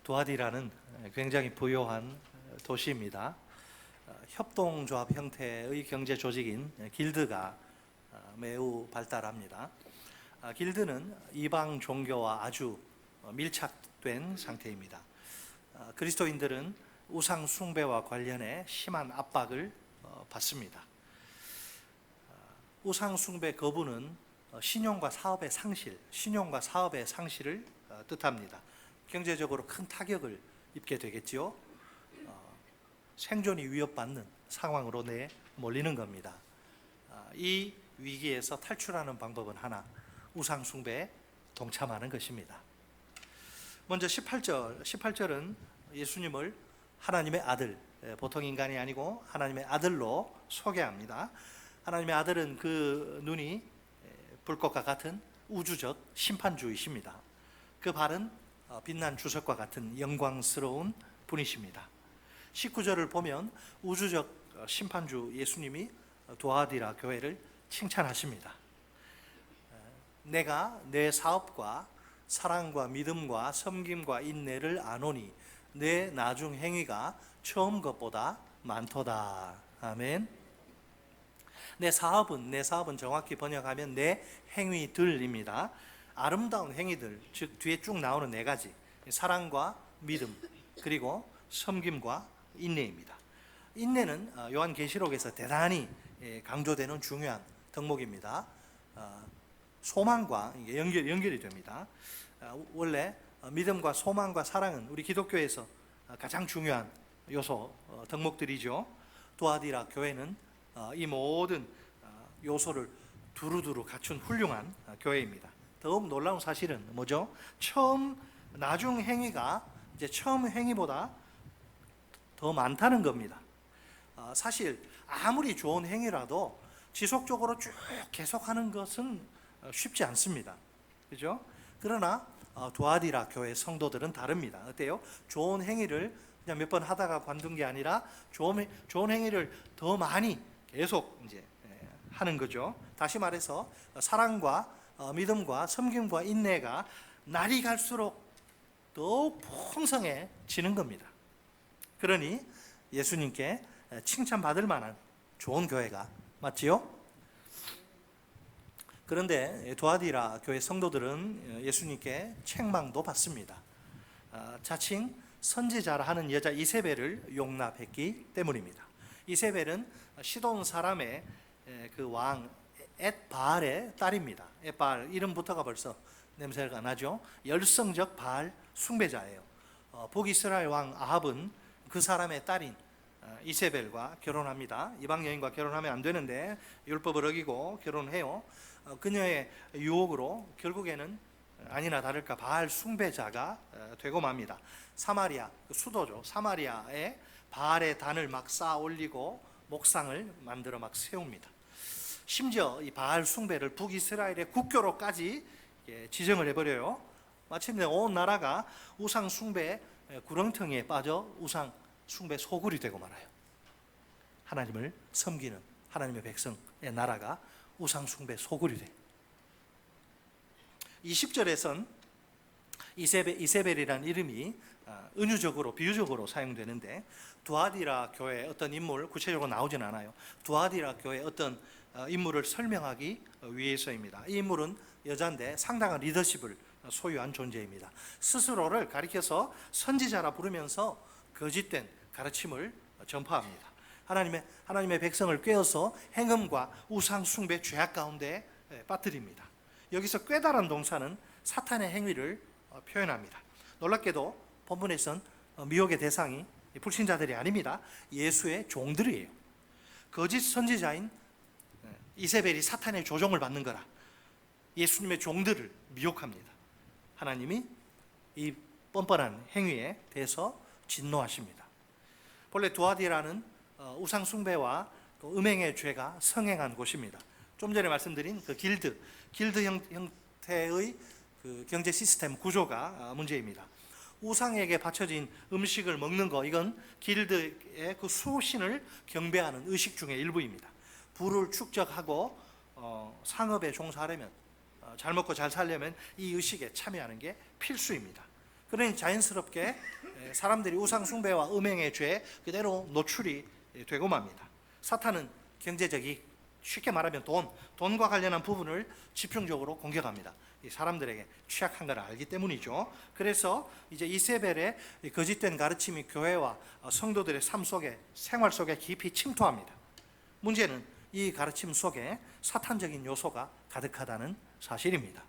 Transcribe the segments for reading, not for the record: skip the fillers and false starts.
두아디라는 굉장히 부유한 도시입니다. 협동조합 형태의 경제 조직인 길드가 매우 발달합니다. 길드는 이방 종교와 아주 밀착된 상태입니다. 그리스도인들은 우상 숭배와 관련해 심한 압박을 받습니다. 우상 숭배 거부는 신용과 사업의 상실을 뜻합니다. 경제적으로 큰 타격을 입게 되겠죠. 생존이 위협받는 상황으로 몰리는 겁니다. 이 위기에서 탈출하는 방법은 하나, 우상 숭배에 동참하는 것입니다. 먼저 18절은 예수님을 하나님의 아들, 보통 인간이 아니고 하나님의 아들로 소개합니다. 하나님의 아들은 그 눈이 불꽃과 같은 우주적 심판주이십니다. 그 발은 빛난 주석과 같은 영광스러운 분이십니다. 19절을 보면 우주적 심판주 예수님이 두아디라 교회를 칭찬하십니다. 내가 내 사업과 사랑과 믿음과 섬김과 인내를 아노니 내 나중 행위가 처음 것보다 많도다. 아멘. 내 사업은 정확히 번역하면 내 행위들입니다. 아름다운 행위들, 즉 뒤에 쭉 나오는 네 가지, 사랑과 믿음 그리고 섬김과 인내입니다. 인내는 요한계시록에서 대단히 강조되는 중요한 덕목입니다. 소망과 연결이 됩니다. 원래 믿음과 소망과 사랑은 우리 기독교에서 가장 중요한 요소, 덕목들이죠. 두아디라 교회는 이 모든 요소를 두루두루 갖춘 훌륭한 교회입니다. 더욱 놀라운 사실은 뭐죠? 나중 행위가 이제 처음 행위보다 더 많다는 겁니다. 사실 아무리 좋은 행위라도 지속적으로 쭉 계속하는 것은 쉽지 않습니다. 그죠? 그러나 두아디라 교회 성도들은 다릅니다. 어때요? 좋은 행위를 그냥 몇 번 하다가 관둔 게 아니라 좋은 행위를 더 많이 계속 이제 하는 거죠. 다시 말해서 사랑과 믿음과 섬김과 인내가 날이 갈수록 더욱 풍성해지는 겁니다. 그러니 예수님께 칭찬받을 만한 좋은 교회가 맞지요? 그런데 두아디라 교회 성도들은 예수님께 책망도 받습니다. 자칭 선지자라 하는 여자 이세벨을 용납했기 때문입니다. 이세벨은 시돈 사람의 그 왕 엣바알의 딸입니다. 엣바알 이름부터가 벌써 냄새가 나죠. 열성적 바알 숭배자예요. 북이스라엘 왕 아합은 그 사람의 딸인 이세벨과 결혼합니다. 이방 여인과 결혼하면 안 되는데 율법을 어기고 결혼해요. 그녀의 유혹으로 결국에는 아니나 다를까 바알 숭배자가 되고 맙니다. 사마리아, 수도죠. 사마리아에 바알의 단을 막 쌓아 올리고 목상을 만들어 막 세웁니다. 심지어 이 바알 숭배를 북이스라엘의 국교로까지 지정을 해버려요. 마침내 온 나라가 우상 숭배 구렁텅이에 빠져 우상 숭배 소굴이 되고 말아요. 하나님을 섬기는 하나님의 백성의 나라가 우상 숭배 소굴이 돼. 20절에선 이세벨이라는 이름이 은유적으로 비유적으로 사용되는데 두아디라 교회의 어떤 인물 구체적으로 나오진 않아요. 두아디라 교회의 어떤 인물을 설명하기 위해서입니다. 이 인물은 여자인데 상당한 리더십을 소유한 존재입니다. 스스로를 가리켜서 선지자라 부르면서 거짓된 가르침을 전파합니다. 하나님의 백성을 꿰어서 행음과 우상 숭배 죄악 가운데 빠뜨립니다. 여기서 꿰다란 동사는 사탄의 행위를 표현합니다. 놀랍게도 본문에선 미혹의 대상이 불신자들이 아닙니다. 예수의 종들이에요. 거짓 선지자인 이세벨이 사탄의 조종을 받는 거라 예수님의 종들을 미혹합니다. 하나님이 이 뻔뻔한 행위에 대해서 진노하십니다. 본래 두아디라는 우상 숭배와 또 음행의 죄가 성행한 곳입니다. 좀 전에 말씀드린 그 길드 형태의 그 경제 시스템 구조가 문제입니다. 우상에게 바쳐진 음식을 먹는 거, 이건 길드의 그 수신을 경배하는 의식 중의 일부입니다. 부를 축적하고 상업에 종사하려면 잘 먹고 잘 살려면 이 의식에 참여하는 게 필수입니다. 그러니 자연스럽게 사람들이 우상 숭배와 음행의 죄에 그대로 노출이 되고 맙니다. 사탄은 경제적이, 쉽게 말하면 돈과 관련한 부분을 집중적으로 공격합니다. 이 사람들에게 취약한 걸 알기 때문이죠. 그래서 이제 이세벨의 거짓된 가르침이 교회와 성도들의 삶 속에, 생활 속에 깊이 침투합니다. 문제는 이 가르침 속에 사탄적인 요소가 가득하다는 사실입니다.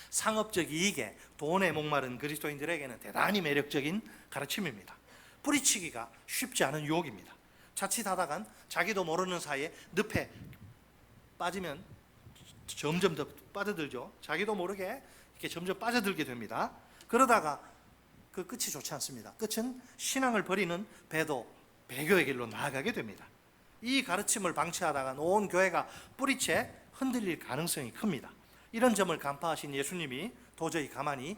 상업적 이익에 돈에 목마른 그리스도인들에게는 대단히 매력적인 가르침입니다. 뿌리치기가 쉽지 않은 유혹입니다. 자칫하다간 자기도 모르는 사이에 늪에 빠지면 점점 더 빠져들죠. 자기도 모르게 이렇게 점점 빠져들게 됩니다. 그러다가 그 끝이 좋지 않습니다. 끝은 신앙을 버리는 배도, 배교의 길로 나아가게 됩니다. 이 가르침을 방치하다가 온 교회가 뿌리채 흔들릴 가능성이 큽니다. 이런 점을 간파하신 예수님이 도저히 가만히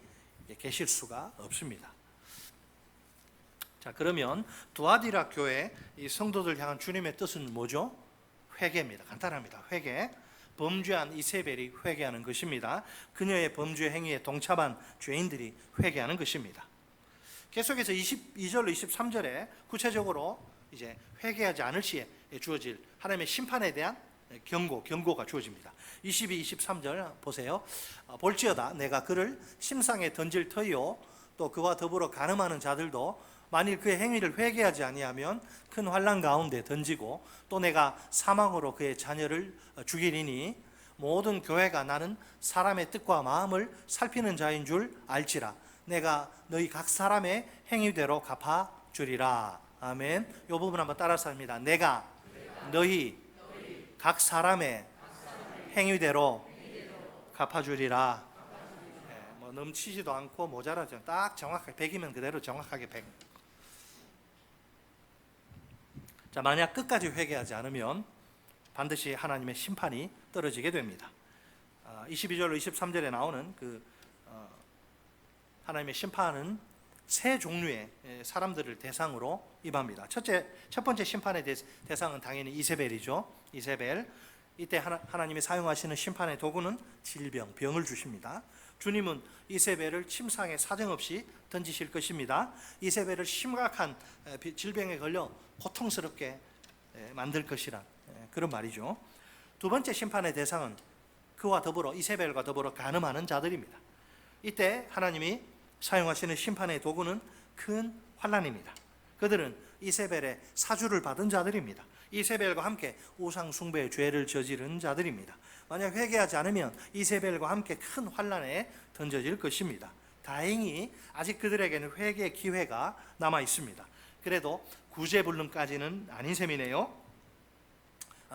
계실 수가 없습니다. 자, 그러면 두아디라 교회 이 성도들 향한 주님의 뜻은 뭐죠? 회개입니다. 간단합니다. 회개. 범죄한 이세벨이 회개하는 것입니다. 그녀의 범죄 행위에 동참한 죄인들이 회개하는 것입니다. 계속해서 22절로 23절에 구체적으로 이제 회개하지 않을 시에 주어질 하나님의 심판에 대한 경고가 주어집니다. 22, 23절 보세요. 볼지어다 내가 그를 심상에 던질 터이요 또 그와 더불어 간음하는 자들도 만일 그의 행위를 회개하지 아니하면 큰 환난 가운데 던지고 또 내가 사망으로 그의 자녀를 죽이리니 모든 교회가 나는 사람의 뜻과 마음을 살피는 자인 줄 알지라. 내가 너희 각 사람의 행위대로 갚아주리라. 아멘. 이 부분 한번 따라서 합니다. 내가 너희 각 사람의 행위대로 갚아주리라. 뭐 넘치지도 않고 모자라지 않고 딱 정확하게 100이면 그대로 정확하게 100. 자, 만약 끝까지 회개하지 않으면 반드시 하나님의 심판이 떨어지게 됩니다. 22절로 23절에 나오는 그 하나님의 심판은 세 종류의 사람들을 대상으로 임합니다. 첫 번째 심판의 대상은 당연히 이세벨이죠. 이세벨. 이때 하나님이 사용하시는 심판의 도구는 질병, 병을 주십니다. 주님은 이세벨을 침상에 사정없이 던지실 것입니다. 이세벨을 심각한 질병에 걸려 고통스럽게 만들 것이란 그런 말이죠. 두 번째 심판의 대상은 그와 더불어 이세벨과 더불어 간음하는 자들입니다. 이때 하나님이 사용하시는 심판의 도구는 큰 환난입니다. 그들은 이세벨의 사주를 받은 자들입니다. 이세벨과 함께 우상 숭배의 죄를 저지른 자들입니다. 만약 회개하지 않으면 이세벨과 함께 큰 환난에 던져질 것입니다. 다행히 아직 그들에게는 회개의 기회가 남아 있습니다. 그래도 구제불능까지는 아닌 셈이네요.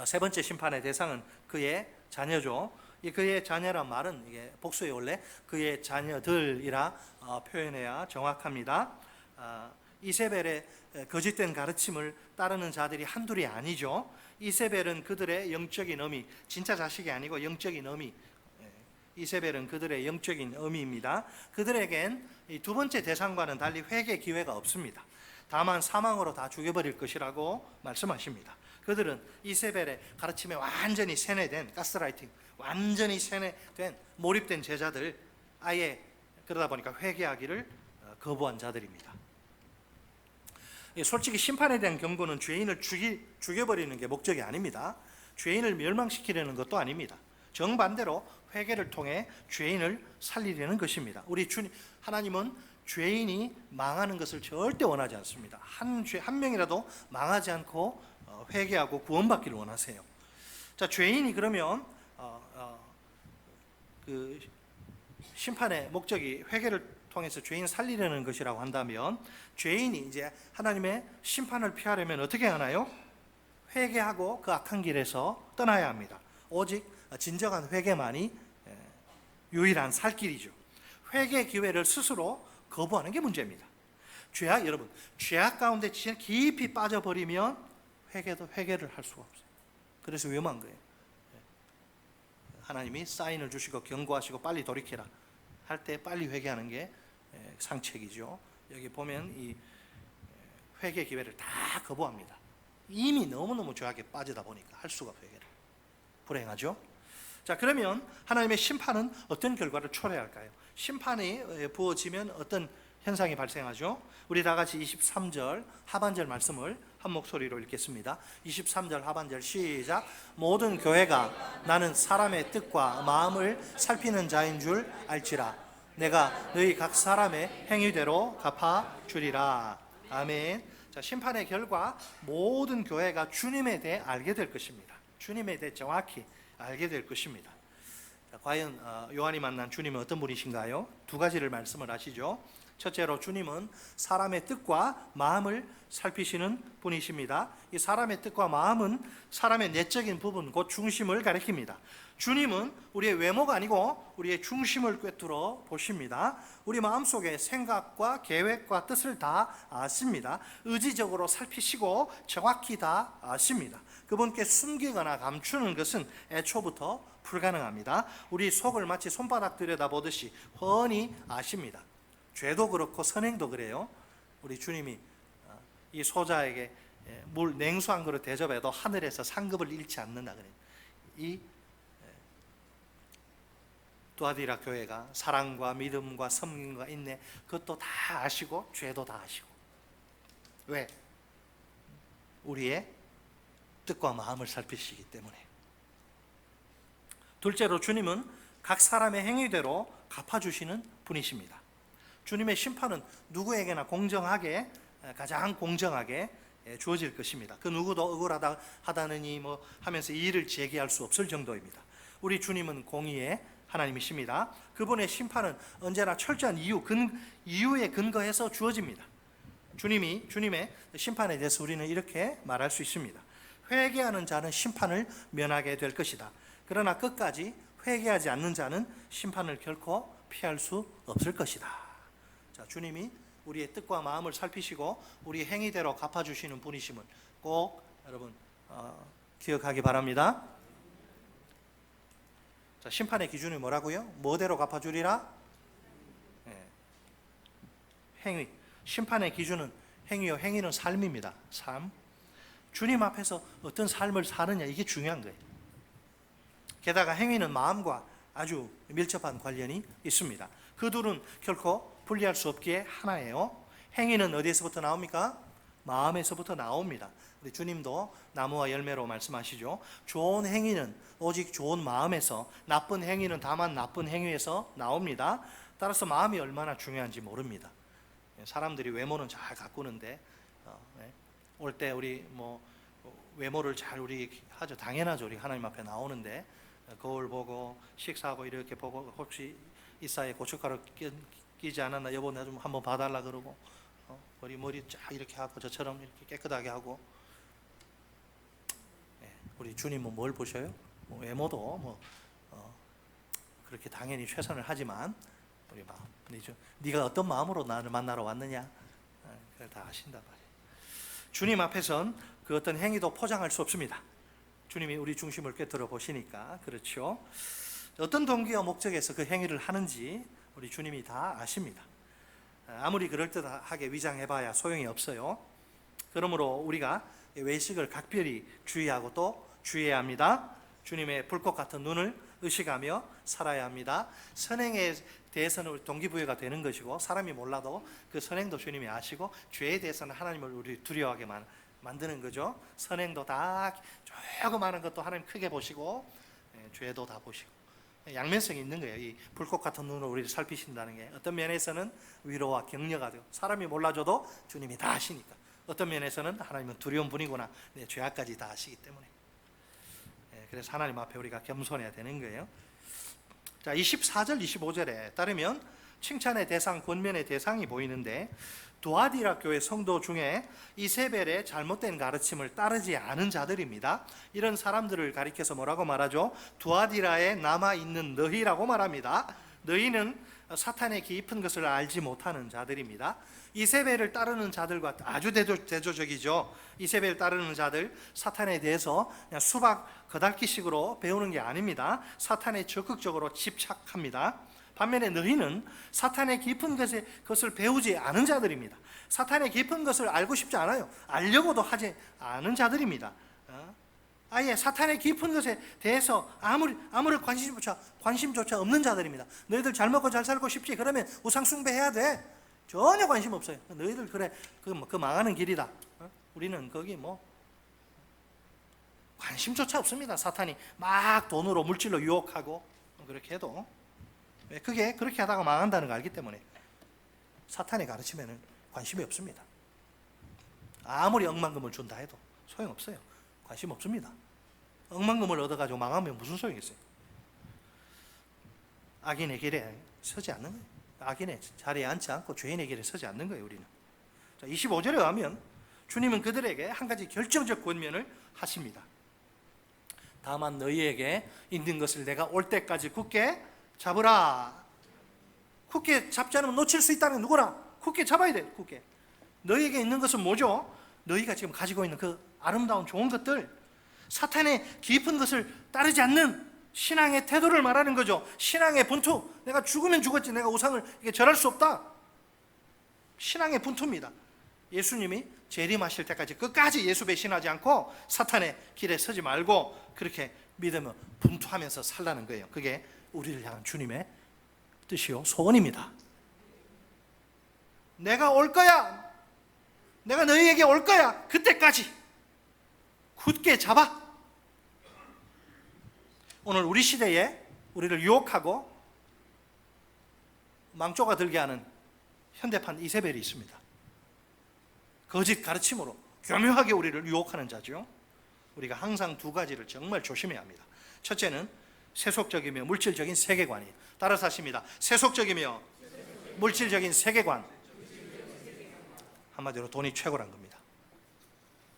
세 번째 심판의 대상은 그의 자녀죠. 이 그의 자녀란 말은 이게 복수에 원래 그의 자녀들이라 표현해야 정확합니다. 이세벨의 거짓된 가르침을 따르는 자들이 한둘이 아니죠. 이세벨은 그들의 영적인 어미, 진짜 자식이 아니고 영적인 어미. 이세벨은 그들의 영적인 어미입니다. 그들에겐 이 두 번째 대상과는 달리 회개 기회가 없습니다. 다만 사망으로 다 죽여버릴 것이라고 말씀하십니다. 그들은 이세벨의 가르침에 완전히 세뇌된 가스라이팅, 완전히 세뇌된 몰입된 제자들, 아예 그러다 보니까 회개하기를 거부한 자들입니다. 솔직히 심판에 대한 경고는 죄인을 죽여버리는 게 목적이 아닙니다. 죄인을 멸망시키려는 것도 아닙니다. 정반대로 회개를 통해 죄인을 살리려는 것입니다. 우리 하나님은 죄인이 망하는 것을 절대 원하지 않습니다. 한 명이라도 망하지 않고 회개하고 구원받기를 원하세요. 자, 죄인이 그러면 그 심판의 목적이 회개를 통해서 죄인 살리려는 것이라고 한다면 죄인이 이제 하나님의 심판을 피하려면 어떻게 하나요? 회개하고 그 악한 길에서 떠나야 합니다. 오직 진정한 회개만이 유일한 살 길이죠. 회개 기회를 스스로 거부하는 게 문제입니다. 여러분, 죄악 가운데 깊이 빠져버리면 회개를 할 수가 없어요. 그래서 위험한 거예요. 하나님이 사인을 주시고 경고하시고 빨리 돌이켜라 할 때 빨리 회개하는 게 상책이죠. 여기 보면 이 회개 기회를 다 거부합니다. 이미 너무너무 죄악에 빠지다 보니까 할 수가 없어요. 회개를. 불행하죠. 자, 그러면 하나님의 심판은 어떤 결과를 초래할까요? 심판이 부어지면 어떤 현상이 발생하죠? 우리 다 같이 23절 하반절 말씀을 한 목소리로 읽겠습니다. 23절 하반절 시작. 모든 교회가 나는 사람의 뜻과 마음을 살피는 자인 줄 알지라. 내가 너희 각 사람의 행위대로 갚아주리라. 아멘. 자, 심판의 결과 모든 교회가 주님에 대해 알게 될 것입니다. 주님에 대해 정확히 알게 될 것입니다. 자, 과연 요한이 만난 주님은 어떤 분이신가요? 두 가지를 말씀을 하시죠. 첫째로 주님은 사람의 뜻과 마음을 살피시는 분이십니다. 이 사람의 뜻과 마음은 사람의 내적인 부분, 곧 중심을 가리킵니다. 주님은 우리의 외모가 아니고 우리의 중심을 꿰뚫어 보십니다. 우리 마음속의 생각과 계획과 뜻을 다 아십니다. 의지적으로 살피시고 정확히 다 아십니다. 그분께 숨기거나 감추는 것은 애초부터 불가능합니다. 우리 속을 마치 손바닥 들여다보듯이 훤히 아십니다. 죄도 그렇고 선행도 그래요. 우리 주님이 이 소자에게 물 냉수 한 그릇 대접해도 하늘에서 상급을 잃지 않는다 그래요. 이 두아디라 교회가 사랑과 믿음과 섬김과 인내, 그것도 다 아시고 죄도 다 아시고. 왜? 우리의 뜻과 마음을 살피시기 때문에. 둘째로 주님은 각 사람의 행위대로 갚아주시는 분이십니다. 주님의 심판은 누구에게나 공정하게, 가장 공정하게 주어질 것입니다. 그 누구도 억울하다느니 뭐 하면서 이의를 제기할 수 없을 정도입니다. 우리 주님은 공의의 하나님이십니다. 그분의 심판은 언제나 철저한 이유에 근거해서 주어집니다. 주님의 심판에 대해서 우리는 이렇게 말할 수 있습니다. 회개하는 자는 심판을 면하게 될 것이다. 그러나 끝까지 회개하지 않는 자는 심판을 결코 피할 수 없을 것이다. 자, 주님이 우리의 뜻과 마음을 살피시고 우리 행위대로 갚아주시는 분이심을 꼭 여러분 기억하기 바랍니다. 자, 심판의 기준이 뭐라고요? 뭐대로 갚아주리라? 행위. 심판의 기준은 행위요. 행위는 삶입니다. 삶. 주님 앞에서 어떤 삶을 사느냐, 이게 중요한 거예요. 게다가 행위는 마음과 아주 밀접한 관련이 있습니다. 그 둘은 결코 분리할 수 없기에 하나예요. 행위는 어디에서부터 나옵니까? 마음에서부터 나옵니다. 우리 주님도 나무와 열매로 말씀하시죠. 좋은 행위는 오직 좋은 마음에서, 나쁜 행위는 다만 나쁜 행위에서 나옵니다. 따라서 마음이 얼마나 중요한지 모릅니다. 사람들이 외모는 잘 가꾸는데 올 때 우리 뭐 외모를 잘 우리 하죠. 당연하죠. 우리 하나님 앞에 나오는데 거울 보고 식사하고 이렇게 보고 혹시 이 사이에 고춧가루 끼지 않았나 여보 나 좀 한번 봐달라 그러고 우리 머리 쫙 이렇게 하고 저처럼 이렇게 깨끗하게 하고. 우리 주님은 뭘 보셔요? 외모도 그렇게 당연히 최선을 하지만 우리 마음, 네가 어떤 마음으로 나를 만나러 왔느냐, 그걸 다 아신단 말이에요. 주님 앞에선 그 어떤 행위도 포장할 수 없습니다. 주님이 우리 중심을 꿰뚫어 보시니까. 그렇죠. 어떤 동기와 목적에서 그 행위를 하는지 우리 주님이 다 아십니다. 아무리 그럴듯하게 위장해봐야 소용이 없어요. 그러므로 우리가 외식을 각별히 주의하고 또 주의해야 합니다. 주님의 불꽃 같은 눈을 의식하며 살아야 합니다. 선행에 대해서는 동기부여가 되는 것이고, 사람이 몰라도 그 선행도 주님이 아시고, 죄에 대해서는 하나님을 우리 두려워하게 만드는 거죠. 선행도 다 조그마한 것도 하나님 크게 보시고, 죄도 다 보시고, 양면성이 있는 거예요. 이 불꽃 같은 눈으로 우리를 살피신다는 게 어떤 면에서는 위로와 격려가 되고, 사람이 몰라줘도 주님이 다 아시니까, 어떤 면에서는 하나님은 두려운 분이구나, 내 죄악까지 다 아시기 때문에. 그래서 하나님 앞에 우리가 겸손해야 되는 거예요. 자, 24절 25절에 따르면 칭찬의 대상, 권면의 대상이 보이는데, 두아디라 교회 성도 중에 이세벨의 잘못된 가르침을 따르지 않은 자들입니다. 이런 사람들을 가리켜서 뭐라고 말하죠? 두아디라에 남아있는 너희라고 말합니다. 너희는 사탄의 깊은 것을 알지 못하는 자들입니다. 이세벨을 따르는 자들과 아주 대조적이죠. 이세벨 따르는 자들, 사탄에 대해서 그냥 수박 거달기식으로 배우는 게 아닙니다. 사탄에 적극적으로 집착합니다. 반면에 너희는 사탄의 깊은 것을 배우지 않은 자들입니다. 사탄의 깊은 것을 알고 싶지 않아요. 알려고도 하지 않은 자들입니다. 아예 사탄의 깊은 것에 대해서 아무런 관심조차 없는 자들입니다. 너희들 잘 먹고 잘 살고 싶지? 그러면 우상 숭배해야 돼. 전혀 관심 없어요. 너희들 그래 그 망하는 길이다. 우리는 거기 관심조차 없습니다. 사탄이 막 돈으로 물질로 유혹하고 그렇게 해도 그게 그렇게 하다가 망한다는 걸 알기 때문에 사탄이 가르치면은 관심이 없습니다. 아무리 억만금을 준다 해도 소용없어요. 관심 없습니다. 억만금을 얻어가지고 망하면 무슨 소용이 있어요? 악인의 길에 서지 않는 거예요. 악인의 자리에 앉지 않고 죄인의 길에 서지 않는 거예요. 우리는. 자, 25절에 가면 주님은 그들에게 한 가지 결정적 권면을 하십니다. 다만 너희에게 있는 것을 내가 올 때까지 굳게 잡으라. 굳게 잡지 않으면 놓칠 수 있다는 누구나 굳게 잡아야 돼. 굳게. 너희에게 있는 것은 뭐죠? 너희가 지금 가지고 있는 그 아름다운 좋은 것들, 사탄의 깊은 것을 따르지 않는 신앙의 태도를 말하는 거죠. 신앙의 분투. 내가 죽으면 죽었지 내가 우상을 절할 수 없다. 신앙의 분투입니다. 예수님이 재림하실 때까지 끝까지 예수 배신하지 않고 사탄의 길에 서지 말고 그렇게 믿으며 분투하면서 살라는 거예요. 그게 우리를 향한 주님의 뜻이요 소원입니다. 내가 올 거야. 내가 너희에게 올 거야. 그때까지 굳게 잡아. 오늘 우리 시대에 우리를 유혹하고 망조가 들게 하는 현대판 이세벨이 있습니다. 거짓 가르침으로 교묘하게 우리를 유혹하는 자죠. 우리가 항상 두 가지를 정말 조심해야 합니다. 첫째는 세속적이며 물질적인 세계관이에요. 따라서 하십니다. 세속적이며 물질적인 세계관. 한마디로 돈이 최고란 겁니다.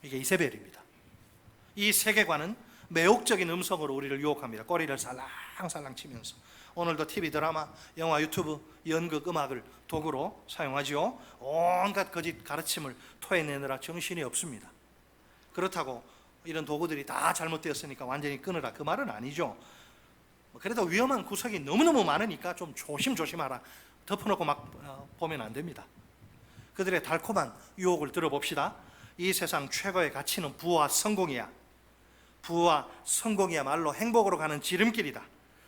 이게 이세벨입니다. 이 세계관은 매혹적인 음성으로 우리를 유혹합니다. 꼬리를 살랑살랑 치면서. 오늘도 TV, 드라마, 영화, 유튜브, 연극, 음악을 도구로 사용하지요. 온갖 거짓 가르침을 토해내느라 정신이 없습니다. 그렇다고 이런 도구들이 다 잘못되었으니까 완전히 끊으라 그 말은 아니죠. 그래도 위험한 구석이 너무너무 많으니까 좀 조심하라. 덮어놓고 막 보면 안 됩니다. 그들의 달콤한 유혹을 들어봅시다. 이 세상 최고의 가치는 부와 성공이야. 부와 성공이야말로 행복으로 가는 지름길이다.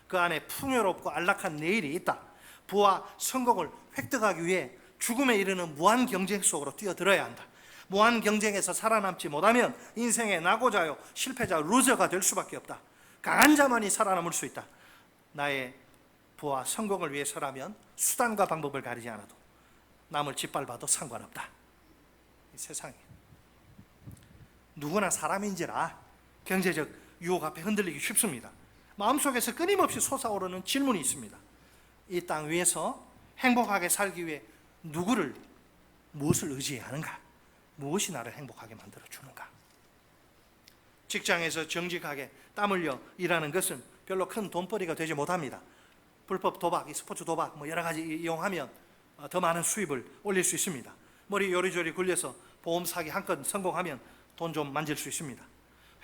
그 안에 풍요롭고 안락한 내일이 있다. 부와 성공을 획득하기 위해 죽음에 이르는 무한 경쟁 속으로 뛰어들어야 한다. 무한 경쟁에서 살아남지 못하면 인생의 낙오자요 실패자 루저가 될 수밖에 없다. 강한 자만이 살아남을 수 있다. 나의 부와 성공을 위해서라면 수단과 방법을 가리지 않아도 남을 짓밟아도 상관없다. 이 세상에 누구나 사람인지라 경제적 유혹 앞에 흔들리기 쉽습니다. 마음속에서 끊임없이 솟아오르는 질문이 있습니다. 이 땅 위에서 행복하게 살기 위해 무엇을 의지해야 하는가? 무엇이 나를 행복하게 만들어 주는가? 직장에서 정직하게 땀 흘려 일하는 것은 별로 큰 돈벌이가 되지 못합니다. 불법 도박, 스포츠 도박 여러 가지 이용하면 더 많은 수입을 올릴 수 있습니다. 머리 요리조리 굴려서 보험 사기 한 건 성공하면 돈 좀 만질 수 있습니다.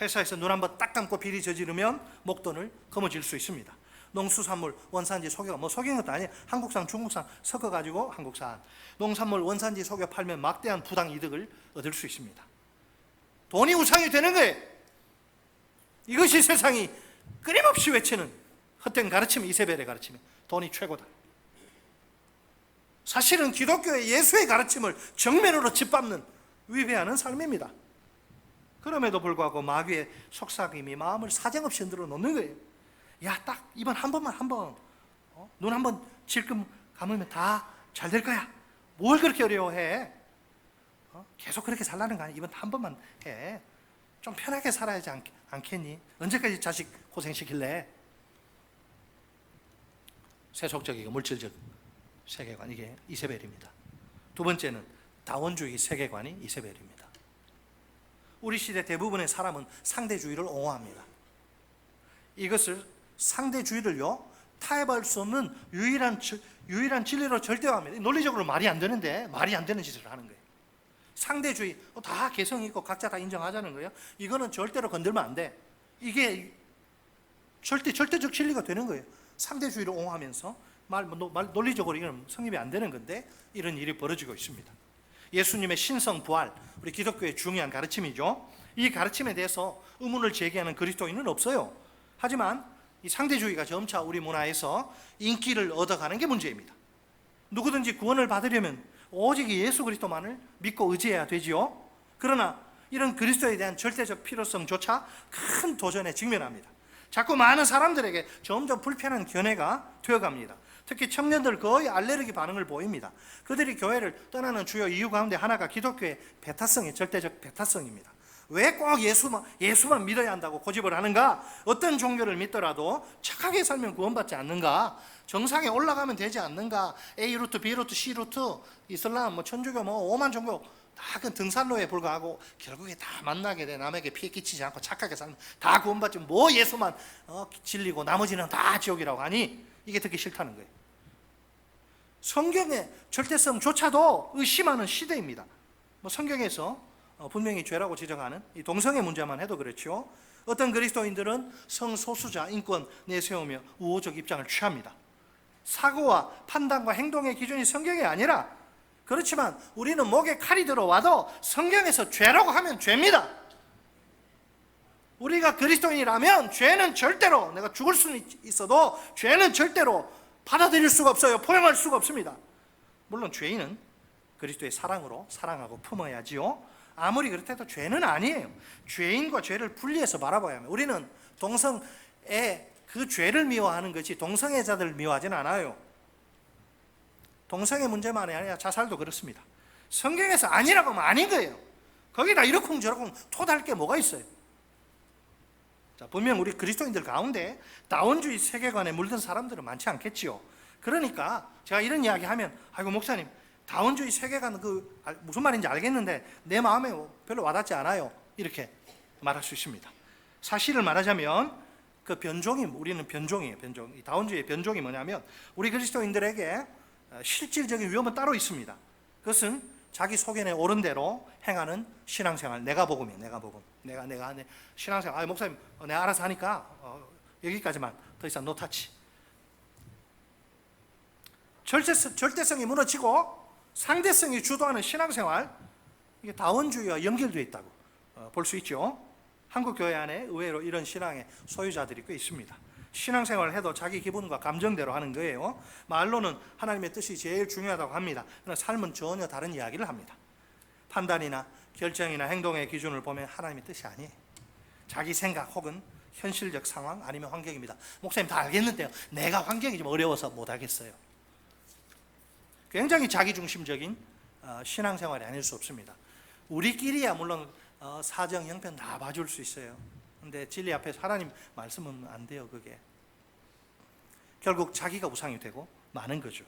회사에서 눈 한번 딱 감고 비리 저지르면 목돈을 거머쥘 수 있습니다. 농수산물 원산지 속여 속인 것도 아니에요. 한국산 중국산 섞어가지고 한국산 농산물 원산지 속여 팔면 막대한 부당 이득을 얻을 수 있습니다. 돈이 우상이 되는 거예요. 이것이 세상이 끊임없이 외치는 헛된 가르침, 이세벨의 가르침이 돈이 최고다. 사실은 기독교의 예수의 가르침을 정면으로 짓밟는 위배하는 삶입니다. 그럼에도 불구하고 마귀의 속삭임이 마음을 사정없이 흔들어 놓는 거예요. 야, 딱 이번 한 번만 눈 한 번 질끔 감으면 다 잘 될 거야. 뭘 그렇게 어려워해? 계속 그렇게 살라는 거 아니야? 이번 한 번만 해. 좀 편하게 살아야지 않겠니? 언제까지 자식 고생시킬래? 세속적이고 물질적 세계관, 이게 이세벨입니다. 두 번째는 다원주의 세계관이 이세벨입니다. 우리 시대 대부분의 사람은 상대주의를 옹호합니다. 이것을 상대주의를요 타협할 수 없는 유일한 진리로 절대화합니다. 논리적으로 말이 안 되는데 말이 안 되는 짓을 하는 거예요. 상대주의 다 개성 있고 각자 다 인정하자는 거예요. 이거는 절대로 건들면 안 돼. 이게 절대적 진리가 되는 거예요. 상대주의를 옹호하면서 논리적으로 이건 성립이 안 되는 건데 이런 일이 벌어지고 있습니다. 예수님의 신성 부활, 우리 기독교의 중요한 가르침이죠. 이 가르침에 대해서 의문을 제기하는 그리스도인은 없어요. 하지만 이 상대주의가 점차 우리 문화에서 인기를 얻어가는 게 문제입니다. 누구든지 구원을 받으려면 오직 예수 그리스도만을 믿고 의지해야 되지요. 그러나 이런 그리스도에 대한 절대적 필요성조차 큰 도전에 직면합니다. 자꾸 많은 사람들에게 점점 불편한 견해가 되어갑니다. 특히 청년들 거의 알레르기 반응을 보입니다. 그들이 교회를 떠나는 주요 이유 가운데 하나가 기독교의 배타성이 절대적 배타성입니다. 왜 꼭 예수만 믿어야 한다고 고집을 하는가? 어떤 종교를 믿더라도 착하게 살면 구원받지 않는가? 정상에 올라가면 되지 않는가? A 루트, B 루트, C 루트, 이슬람, 천주교, 오만 종교 다 그 등산로에 불과하고 결국에 다 만나게 돼. 남에게 피해 끼치지 않고 착하게 살면 다 구원받지, 예수만 진리고 나머지는 다 지옥이라고 하니 이게 듣기 싫다는 거예요. 성경의 절대성조차도 의심하는 시대입니다. 성경에서 분명히 죄라고 지적하는 이 동성애 문제만 해도 그렇죠. 어떤 그리스도인들은 성소수자 인권 내세우며 우호적 입장을 취합니다. 사고와 판단과 행동의 기준이 성경이 아니라, 그렇지만 우리는 목에 칼이 들어와도 성경에서 죄라고 하면 죄입니다. 우리가 그리스도인이라면 죄는 절대로, 내가 죽을 수는 있어도 죄는 절대로 받아들일 수가 없어요. 포용할 수가 없습니다. 물론 죄인은 그리스도의 사랑으로 사랑하고 품어야지요. 아무리 그렇다도 죄는 아니에요. 죄인과 죄를 분리해서 바라봐야 합니다. 우리는 동성애 그 죄를 미워하는 것이 동성애자들을 미워하지는 않아요. 동성애 문제만이 아니라 자살도 그렇습니다. 성경에서 아니라고 하면 아닌 거예요. 거기다 이러쿵저러쿵 토달 게 뭐가 있어요? 자, 분명 우리 그리스도인들 가운데 다원주의 세계관에 물든 사람들은 많지 않겠지요. 그러니까 제가 이런 이야기 하면, 아이고 목사님 다원주의 세계관 무슨 말인지 알겠는데 내 마음에 별로 와닿지 않아요, 이렇게 말할 수 있습니다. 사실을 말하자면 그 변종이, 우리는 변종이에요. 변종. 이 다원주의의 변종이 뭐냐면, 우리 그리스도인들에게 실질적인 위험은 따로 있습니다. 그것은 자기 소견에 옳은 대로 행하는 신앙생활. 내가 복음이에요. 내가 복음. 내가 신앙생활. 목사님 내가 알아서 하니까 여기까지만, 더 이상 노 타치. 절대성이 무너지고 상대성이 주도하는 신앙생활, 이게 다원주의와 연결되어 있다고 볼 수 있죠. 한국 교회 안에 의외로 이런 신앙의 소유자들이 꽤 있습니다. 신앙생활을 해도 자기 기분과 감정대로 하는 거예요. 말로는 하나님의 뜻이 제일 중요하다고 합니다. 그러나 삶은 전혀 다른 이야기를 합니다. 판단이나 결정이나 행동의 기준을 보면 하나님의 뜻이 아니에요. 자기 생각 혹은 현실적 상황 아니면 환경입니다. 목사님 다 알겠는데요, 내가 환경이 좀 어려워서 못하겠어요. 굉장히 자기중심적인 신앙생활이 아닐 수 없습니다. 우리끼리야 물론 사정 형편 다 봐줄 수 있어요. 근데 진리 앞에서 하나님 말씀은 안 돼요. 그게 결국 자기가 우상이 되고 마는 거죠.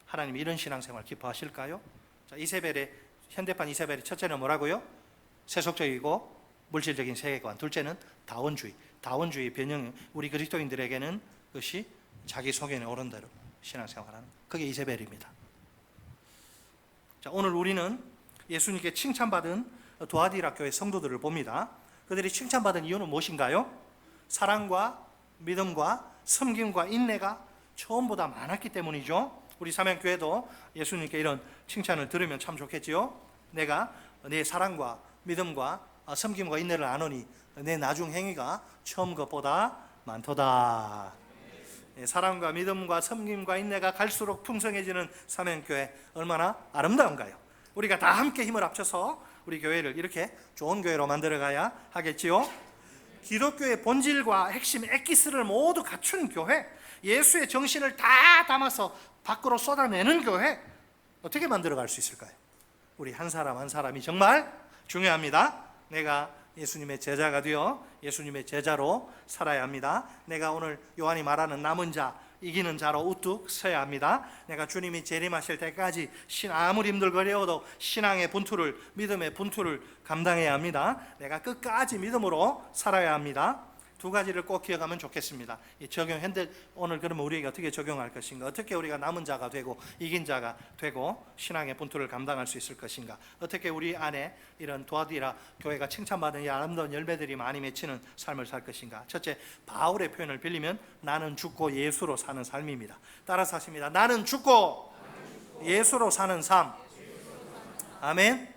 하나님 이런 신앙생활 기뻐하실까요? 자, 이세벨의 현대판 이세벨의 첫째는 뭐라고요? 세속적이고 물질적인 세계관. 둘째는 다원주의. 다원주의 변형. 우리 그리스도인들에게는 그것이 자기 소견에 옳은 대로 신앙생활하는, 그게 이세벨입니다. 자, 오늘 우리는 예수님께 칭찬받은 두아디라 교회 성도들을 봅니다. 그들이 칭찬받은 이유는 무엇인가요? 사랑과 믿음과 섬김과 인내가 처음보다 많았기 때문이죠. 우리 사명교회도 예수님께 이런 칭찬을 들으면 참 좋겠지요. 내가 내 사랑과 믿음과 섬김과 인내를 아노니 내 나중 행위가 처음 것보다 많도다. 사랑과 믿음과 섬김과 인내가 갈수록 풍성해지는 사명교회, 얼마나 아름다운가요? 우리가 다 함께 힘을 합쳐서 우리 교회를 이렇게 좋은 교회로 만들어가야 하겠지요. 기독교의 본질과 핵심 엑기스를 모두 갖춘 교회, 예수의 정신을 다 담아서 밖으로 쏟아내는 교회, 어떻게 만들어갈 수 있을까요? 우리 한 사람 한 사람이 정말 중요합니다. 내가 예수님의 제자가 되어 예수님의 제자로 살아야 합니다. 내가 오늘 요한이 말하는 남은 자, 이기는 자로 우뚝 서야 합니다. 내가 주님이 재림하실 때까지 아무리 힘들거려도 신앙의 분투를, 믿음의 분투를 감당해야 합니다. 내가 끝까지 믿음으로 살아야 합니다. 두 가지를 꼭 기억하면 좋겠습니다. 이 오늘 그러면 우리가 어떻게 적용할 것인가? 어떻게 우리가 남은 자가 되고 이긴 자가 되고 신앙의 분투를 감당할 수 있을 것인가? 어떻게 우리 안에 이런 두아디라 교회가 칭찬받은 이 아름다운 열매들이 많이 맺히는 삶을 살 것인가? 첫째, 바울의 표현을 빌리면 나는 죽고 예수로 사는 삶입니다. 따라서 하십니다. 나는 죽고 예수로 사는 삶. 아멘.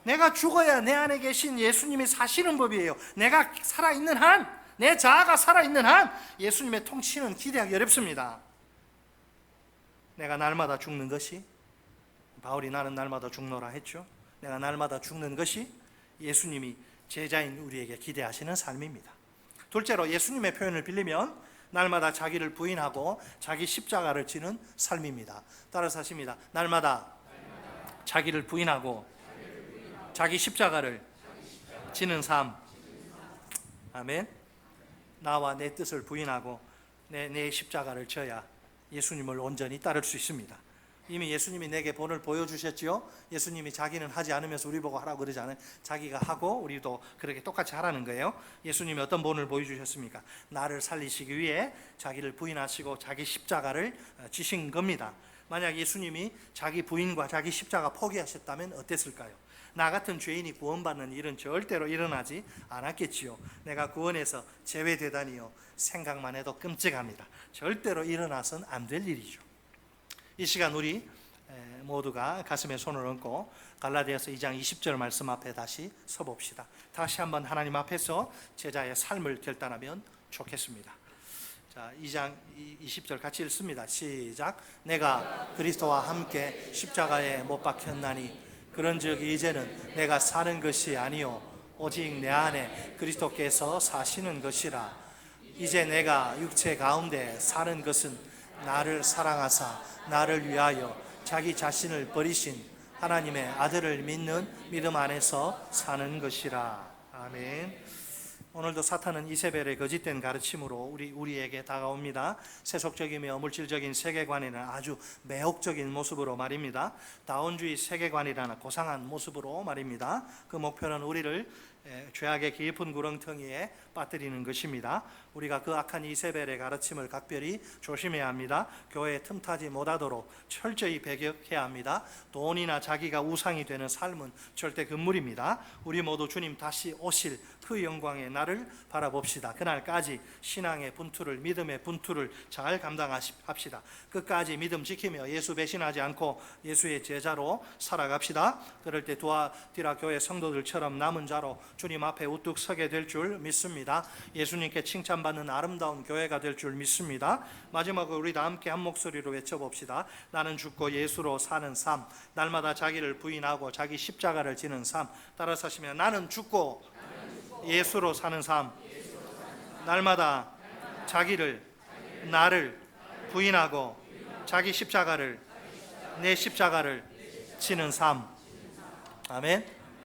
내가 죽어야 내 안에 계신 예수님이 사시는 법이에요. 내가 살아있는 한, 내 자아가 살아있는 한 예수님의 통치는 기대하기 어렵습니다. 내가 날마다 죽는 것이, 바울이 나는 날마다 죽노라 했죠. 내가 날마다 죽는 것이 예수님이 제자인 우리에게 기대하시는 삶입니다. 둘째로 예수님의 표현을 빌리면 날마다 자기를 부인하고 자기 십자가를 지는 삶입니다. 따라서 하십니다. 날마다 자기를 부인하고 자기 십자가를 지는 삶. 아멘. 나와 내 뜻을 부인하고 내 십자가를 져야 예수님을 온전히 따를 수 있습니다. 이미 예수님이 내게 본을 보여주셨지요. 예수님이 자기는 하지 않으면서 우리 보고 하라고 그러지 않아요. 자기가 하고 우리도 그렇게 똑같이 하라는 거예요. 예수님이 어떤 본을 보여주셨습니까? 나를 살리시기 위해 자기를 부인하시고 자기 십자가를 지신 겁니다. 만약 예수님이 자기 부인과 자기 십자가 포기하셨다면 어땠을까요? 나 같은 죄인이 구원받는 일은 절대로 일어나지 않았겠지요. 내가 구원에서 제외되다니요, 생각만 해도 끔찍합니다. 절대로 일어나선 안 될 일이죠. 이 시간 우리 모두가 가슴에 손을 얹고 갈라디아서 2장 20절 말씀 앞에 다시 서봅시다. 다시 한번 하나님 앞에서 제자의 삶을 결단하면 좋겠습니다. 자, 2장 20절 같이 읽습니다. 시작. 내가 그리스도와 함께 십자가에 못 박혔나니 그런즉 이제는 내가 사는 것이 아니요 오직 내 안에 그리스도께서 사시는 것이라. 이제 내가 육체 가운데 사는 것은 나를 사랑하사 나를 위하여 자기 자신을 버리신 하나님의 아들을 믿는 믿음 안에서 사는 것이라. 아멘. 오늘도 사탄은 이세벨의 거짓된 가르침으로 우리에게 다가옵니다. 세속적이며 물질적인 세계관에는 아주 매혹적인 모습으로 말입니다. 다원주의 세계관이라는 고상한 모습으로 말입니다. 그 목표는 우리를 죄악의 깊은 구렁텅이에 빠뜨리는 것입니다. 우리가 그 악한 이세벨의 가르침을 각별히 조심해야 합니다. 교회에 틈타지 못하도록 철저히 배격해야 합니다. 돈이나 자기가 우상이 되는 삶은 절대 금물입니다. 우리 모두 주님 다시 오실 그 영광의 날을 바라봅시다. 그날까지 신앙의 분투를, 믿음의 분투를 잘 감당합시다. 끝까지 믿음 지키며 예수 배신하지 않고 예수의 제자로 살아갑시다. 그럴 때 두아디라 교회 성도들처럼 남은 자로 주님 앞에 우뚝 서게 될 줄 믿습니다. 예수님께 칭찬받는 아름다운 교회가 될 줄 믿습니다. 마지막으로 우리 다 함께 한 목소리로 외쳐봅시다. 나는 죽고 예수로 사는 삶. 날마다 자기를 부인하고 자기 십자가를 지는 삶. 따라서 하시면 나는 죽고 예수로 사는 삶. 날마다 자기를, 나를 부인하고 자기 십자가를, 내 십자가를 지는 삶. 아멘.